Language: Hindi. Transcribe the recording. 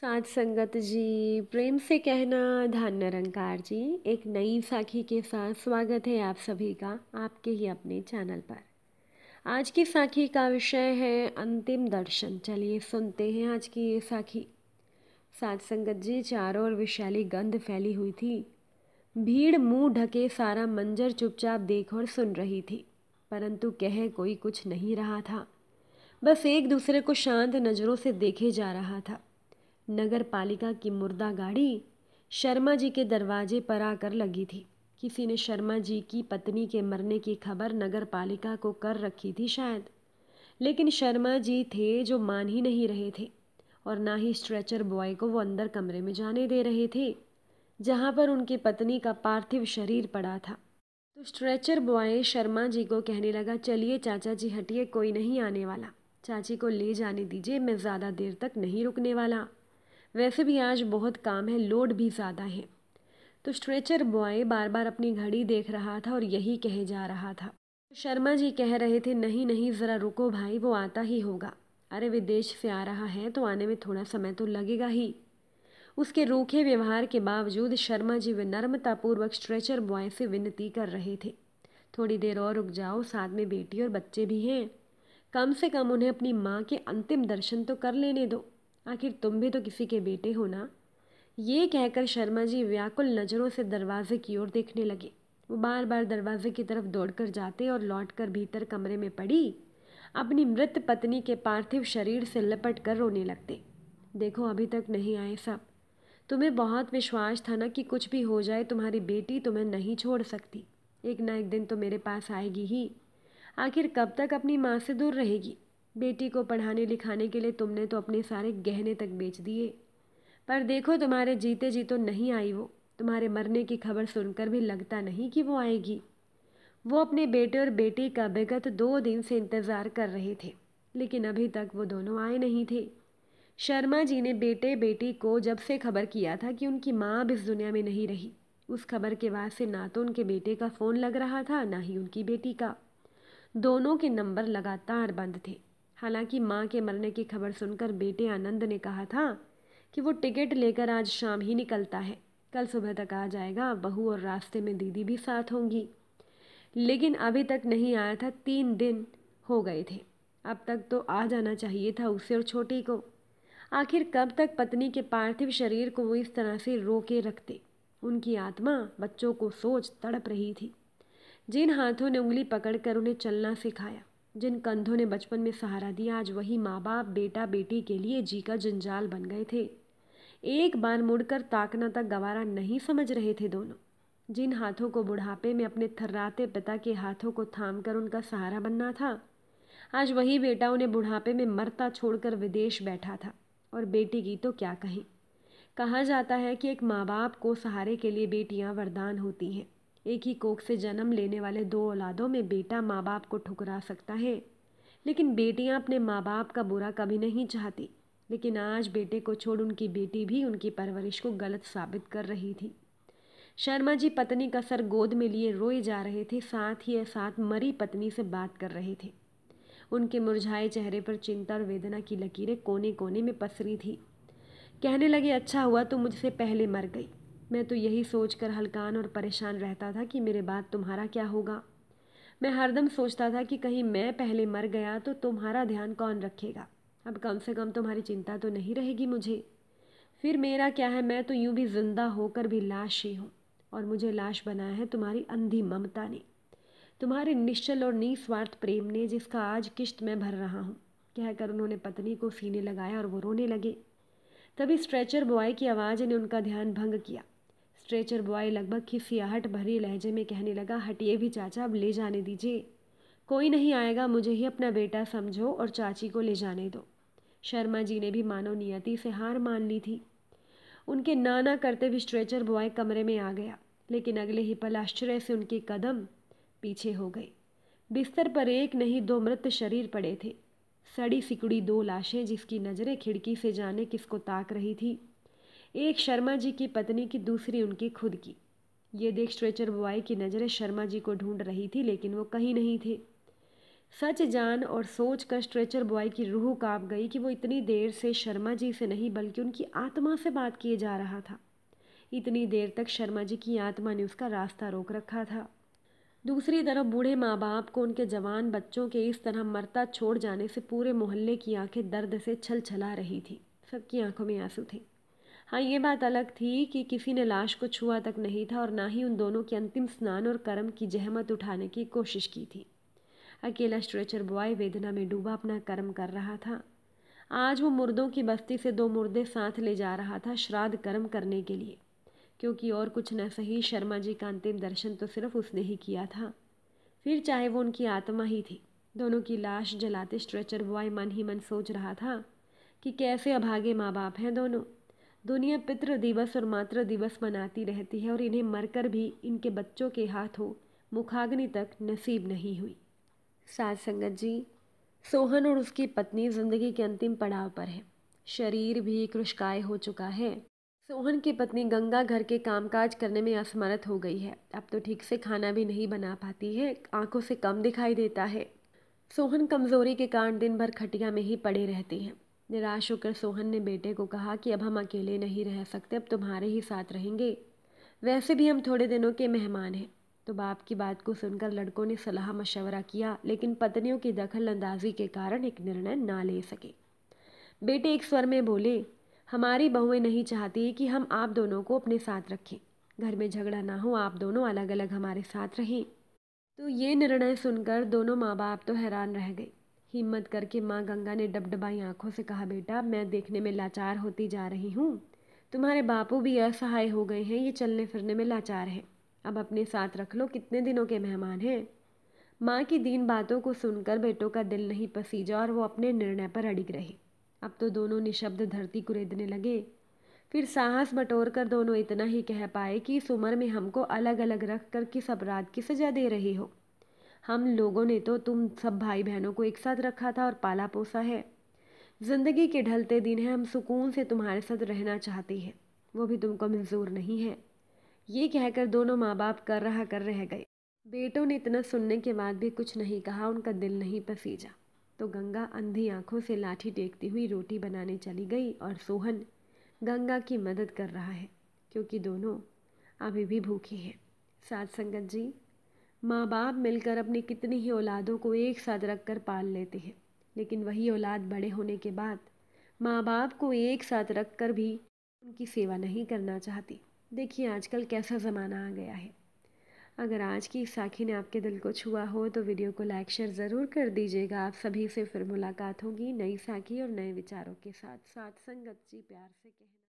साथ संगत जी, प्रेम से कहना धन निरंकार जी। एक नई साखी के साथ स्वागत है आप सभी का आपके ही अपने चैनल पर। आज की साखी का विषय है अंतिम दर्शन। चलिए सुनते हैं आज की ये साखी। साथ संगत जी, चारों ओर विशाली गंध फैली हुई थी। भीड़ मुंह ढके सारा मंजर चुपचाप देख और सुन रही थी, परंतु कह कोई कुछ नहीं रहा था। बस एक दूसरे को शांत नज़रों से देखे जा रहा था। नगर पालिका की मुर्दा गाड़ी शर्मा जी के दरवाजे पर आकर लगी थी। किसी ने शर्मा जी की पत्नी के मरने की खबर नगर पालिका को कर रखी थी शायद, लेकिन शर्मा जी थे जो मान ही नहीं रहे थे, और ना ही स्ट्रेचर बॉय को वो अंदर कमरे में जाने दे रहे थे जहां पर उनकी पत्नी का पार्थिव शरीर पड़ा था। तो स्ट्रेचर बॉय शर्मा जी को कहने लगा, चलिए चाचा जी हटिए, कोई नहीं आने वाला, चाची को ले जाने दीजिए, मैं ज़्यादा देर तक नहीं रुकने वाला, वैसे भी आज बहुत काम है, लोड भी ज़्यादा है। तो स्ट्रेचर बॉय बार बार अपनी घड़ी देख रहा था और यही कहे जा रहा था। शर्मा जी कह रहे थे, नहीं नहीं ज़रा रुको भाई, वो आता ही होगा। अरे विदेश से आ रहा है तो आने में थोड़ा समय तो लगेगा ही। उसके रूखे व्यवहार के बावजूद शर्मा जी विनम्रतापूर्वक स्ट्रेचर बॉय से विनती कर रहे थे, थोड़ी देर और रुक जाओ, साथ में बेटी और बच्चे भी हैं, कम से कम उन्हें अपनी माँ के अंतिम दर्शन तो कर लेने दो, आखिर तुम भी तो किसी के बेटे हो ना। ये कहकर शर्मा जी व्याकुल नज़रों से दरवाजे की ओर देखने लगे। वो बार बार दरवाजे की तरफ दौड़कर जाते और लौटकर भीतर कमरे में पड़ी अपनी मृत पत्नी के पार्थिव शरीर से लपट कर रोने लगते। देखो अभी तक नहीं आए सब, तुम्हें बहुत विश्वास था ना कि कुछ भी हो जाए तुम्हारी बेटी तुम्हें नहीं छोड़ सकती, एक ना एक दिन तो मेरे पास आएगी ही। आखिर कब तक अपनी माँ से दूर रहेगी। बेटी को पढ़ाने लिखाने के लिए तुमने तो अपने सारे गहने तक बेच दिए, पर देखो तुम्हारे जीते जी तो नहीं आई वो, तुम्हारे मरने की खबर सुनकर भी लगता नहीं कि वो आएगी। वो अपने बेटे और बेटी का विगत 2 दिन से इंतज़ार कर रहे थे, लेकिन अभी तक वो दोनों आए नहीं थे। शर्मा जी ने बेटे बेटी को जब से खबर किया था कि उनकी माँ अब इस दुनिया में नहीं रही, उस खबर के बाद से ना तो उनके बेटे का फ़ोन लग रहा था ना ही उनकी बेटी का। दोनों के नंबर लगातार बंद थे। हालांकि माँ के मरने की खबर सुनकर बेटे आनंद ने कहा था कि वो टिकट लेकर आज शाम ही निकलता है, कल सुबह तक आ जाएगा, बहू और रास्ते में दीदी भी साथ होंगी। लेकिन अभी तक नहीं आया था, 3 दिन हो गए थे, अब तक तो आ जाना चाहिए था उसे और छोटी को। आखिर कब तक पत्नी के पार्थिव शरीर को वो इस तरह से रोके रखते। उनकी आत्मा बच्चों को सोच तड़प रही थी। जिन हाथों ने उंगली पकड़कर उन्हें चलना सिखाया, जिन कंधों ने बचपन में सहारा दिया, आज वही माँ बाप बेटा बेटी के लिए जी का जंजाल बन गए थे। एक बार मुड़कर ताकना तक गवारा नहीं समझ रहे थे दोनों। जिन हाथों को बुढ़ापे में अपने थर्राते पिता के हाथों को थाम कर उनका सहारा बनना था, आज वही बेटा उन्हें बुढ़ापे में मरता छोड़कर विदेश बैठा था। और बेटी की तो क्या कहें। कहा जाता है कि एक माँ बाप को सहारे के लिए बेटियां वरदान होती हैं। एक ही कोख से जन्म लेने वाले 2 औलादों में बेटा माँ बाप को ठुकरा सकता है, लेकिन बेटियां अपने माँ बाप का बुरा कभी नहीं चाहती। लेकिन आज बेटे को छोड़ उनकी बेटी भी उनकी परवरिश को गलत साबित कर रही थी। शर्मा जी पत्नी का सर गोद में लिए रोए जा रहे थे, साथ ही साथ मरी पत्नी से बात कर रहे थे। उनके मुरझाए चेहरे पर चिंता और वेदना की लकीरें कोने कोने में पसरी थी। कहने लगे, अच्छा हुआ तुम मुझसे पहले मर गई। मैं तो यही सोचकर हलकान और परेशान रहता था कि मेरे बाद तुम्हारा क्या होगा। मैं हरदम सोचता था कि कहीं मैं पहले मर गया तो तुम्हारा ध्यान कौन रखेगा। अब कम से कम तुम्हारी चिंता तो नहीं रहेगी मुझे। फिर मेरा क्या है, मैं तो यूं भी जिंदा होकर भी लाश ही हूँ, और मुझे लाश बनाया है तुम्हारी अंधी ममता ने, तुम्हारे निश्चल और निस्वार्थ प्रेम ने, जिसका आज किश्त मैं भर रहा हूँ। कहकर उन्होंने पत्नी को सीने लगाया और वो रोने लगे। तभी स्ट्रेचर बॉय की आवाज़ ने उनका ध्यान भंग किया। स्ट्रेचर बॉय लगभग खिसियाहट भरी लहजे में कहने लगा, हटिए भी चाचा, अब ले जाने दीजिए, कोई नहीं आएगा, मुझे ही अपना बेटा समझो और चाची को ले जाने दो। शर्मा जी ने भी मानव नियति से हार मान ली थी। उनके नाना करते भी स्ट्रेचर बॉय कमरे में आ गया, लेकिन अगले ही पल आश्चर्य से उनके कदम पीछे हो गए। बिस्तर पर एक नहीं 2 मृत शरीर पड़े थे, सड़ी सिकुड़ी 2 लाशें, जिसकी नज़रें खिड़की से जाने किसको ताक रही थी। एक शर्मा जी की पत्नी की, दूसरी उनकी खुद की। ये देख स्ट्रेचर बॉय की नज़रें शर्मा जी को ढूंढ रही थी, लेकिन वो कहीं नहीं थे। सच जान और सोच कर स्ट्रेचर बॉय की रूह कांप गई कि वो इतनी देर से शर्मा जी से नहीं बल्कि उनकी आत्मा से बात किए जा रहा था। इतनी देर तक शर्मा जी की आत्मा ने उसका रास्ता रोक रखा था। दूसरी तरफ बूढ़े माँ बाप को उनके जवान बच्चों के इस तरह मरता छोड़ जाने से पूरे मोहल्ले की आंखें दर्द से छल छला रही थी। सबकी आंखों में आंसू थे। हाँ, ये बात अलग थी कि किसी ने लाश को छुआ तक नहीं था और ना ही उन दोनों के अंतिम स्नान और कर्म की जहमत उठाने की कोशिश की थी। अकेला स्ट्रेचर बॉय वेदना में डूबा अपना कर्म कर रहा था। आज वो मुर्दों की बस्ती से 2 मुर्दे साथ ले जा रहा था श्राद्ध कर्म करने के लिए, क्योंकि और कुछ न सही शर्मा जी का अंतिम दर्शन तो सिर्फ उसने ही किया था। फिर चाहे वो उनकी आत्मा ही थी। दोनों की लाश जलाते स्ट्रेचर बॉय मन ही मन सोच रहा था कि कैसे अभागे माँ बाप हैं दोनों। दुनिया पितृ दिवस और मातृ दिवस मनाती रहती है और इन्हें मरकर भी इनके बच्चों के हाथों मुखाग्नि तक नसीब नहीं हुई। साथ संगत जी, सोहन और उसकी पत्नी जिंदगी के अंतिम पड़ाव पर है। शरीर भी कृशकाय हो चुका है। सोहन की पत्नी गंगा घर के कामकाज करने में असमर्थ हो गई है। अब तो ठीक से खाना भी नहीं बना पाती है, आंखों से कम दिखाई देता है। सोहन कमजोरी के कारण दिन भर खटिया में ही पड़े रहती हैं। निराश होकर सोहन ने बेटे को कहा कि अब हम अकेले नहीं रह सकते, अब तुम्हारे ही साथ रहेंगे। वैसे भी हम थोड़े दिनों के मेहमान हैं। तो बाप की बात को सुनकर लड़कों ने सलाह मशवरा किया, लेकिन पत्नियों की दखल अंदाजी के कारण एक निर्णय ना ले सके। बेटे एक स्वर में बोले, हमारी बहुएं नहीं चाहती कि हम आप दोनों को अपने साथ रखें। घर में झगड़ा ना हो, आप दोनों अलग अलग हमारे साथ रहें। तो ये निर्णय सुनकर दोनों माँ बाप तो हैरान रह गए। हिम्मत करके माँ गंगा ने डबडबाई आंखों से कहा, बेटा मैं देखने में लाचार होती जा रही हूँ। तुम्हारे बापू भी असहाय हो गए हैं, ये चलने फिरने में लाचार है। अब अपने साथ रख लो, कितने दिनों के मेहमान हैं। माँ की दीन बातों को सुनकर बेटों का दिल नहीं पसीजा और वो अपने निर्णय पर अड़िग रहे। अब तो दोनों निशब्द धरती कुरेदने लगे। फिर साहस बटोर कर दोनों इतना ही कह पाए कि इस उम्र में हमको अलग अलग रख कर किस अपराध की सजा दे रही हो। हम लोगों ने तो तुम सब भाई बहनों को एक साथ रखा था और पाला पोसा है। जिंदगी के ढलते दिन है, हम सुकून से तुम्हारे साथ रहना चाहती है, वो भी तुमको मंजूर नहीं है। ये कहकर दोनों माँ बाप कर रह गए। बेटों ने इतना सुनने के बाद भी कुछ नहीं कहा, उनका दिल नहीं पसीजा। तो गंगा अंधी आंखों से लाठी टेकती हुई रोटी बनाने चली गई और सोहन गंगा की मदद कर रहा है, क्योंकि दोनों अभी भी भूखे हैं। साथ संगत जी, माँ बाप मिलकर अपनी कितनी ही औलादों को एक साथ रख कर पाल लेते हैं, लेकिन वही औलाद बड़े होने के बाद माँ बाप को एक साथ रख कर भी उनकी सेवा नहीं करना चाहती। देखिए आजकल कैसा ज़माना आ गया है। अगर आज की इस साखी ने आपके दिल को छुआ हो तो वीडियो को लाइक शेयर ज़रूर कर दीजिएगा। आप सभी से फिर मुलाकात होगी नई साखी और नए विचारों के साथ। साथ संगत जी, प्यार से कहना।